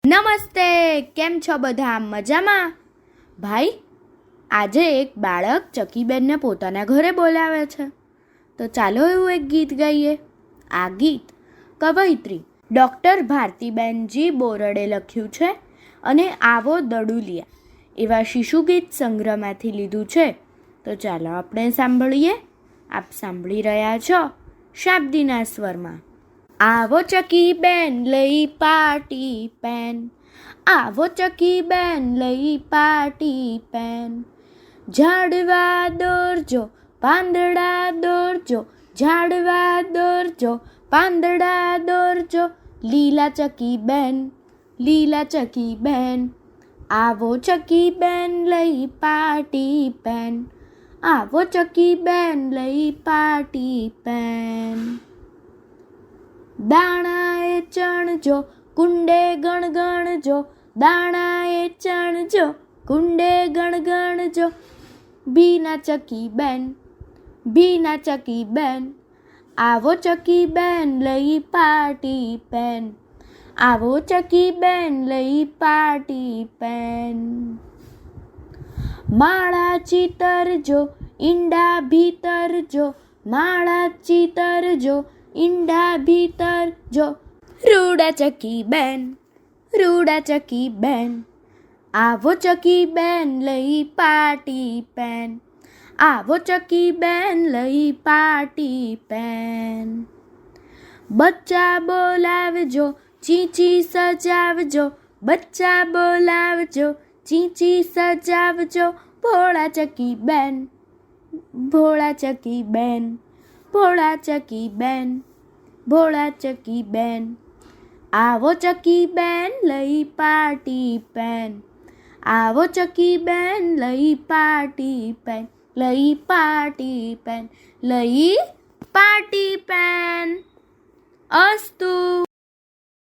નમસ્તે, કેમ છો બધા? મજામાં? ભાઈ, આજે એક બાળક ચકીબેનને પોતાના ઘરે બોલાવે છે, તો ચાલો એવું એક ગીત ગાઈએ. આ ગીત કવયિત્રી ડૉક્ટર ભારતીબેનજી બોરડે લખ્યું છે અને આવો દડુલિયા એવા શિશુગીત સંગ્રહમાંથી લીધું છે. તો ચાલો આપણે સાંભળીએ. આપ સાંભળી રહ્યા છો શાબ્દીના સ્વરમાં. આવો ચકી બેન લઈ પાટી પેન, આવો ચકી બેન લઈ પાટી પેન. ઝાડવા દોરજો, પાંદડા દોરજો, ઝાડવા દોરજો, પાંદડા દોરજો. લીલા ચકી બેન, લીલા ચકી બેન. આવો ચકી બેન લઈ પાટી પેન, આવો ચકી બેન લઈ પાટી પેન. દાણાએ ચણજો, કુંડે ગણગણજો, દાણાએ ચણજો, કુંડે ગણગણજો. ભીના ચકી બેન, ભીના ચકી બેન. આવો ચકી બેન લઈ પાટી પેન, આવો ચકી બેન લઈ પાટી પેન. માળા ચીતરજો, ઈંડા ભીતરજો, માળા ચીતરજો, ઈંડા ભીતરજો. રૂડા ચકી બેન, રૂડા ચકી બેન. આવો ચકી બેન લઈ પાટી પેન, આવો ચકી બેન લઈ પાટી પેન. બચ્ચા બોલાવજો, ચીંચી સજાવજો, બચ્ચા બોલાવજો, ચીંચી સજાવજો. ભોળા ચકી બેન, ભોળા ચકી બેન, ભોળા ચકી બેન, ભોળા ચકી બેન. આવો ચકી બેન લઈ પાટી પેન, આવો ચકી બેન લઈ પાટી પેન, લઈ પાટી પેન, લઈ પાટી પેન. અસ્તુ.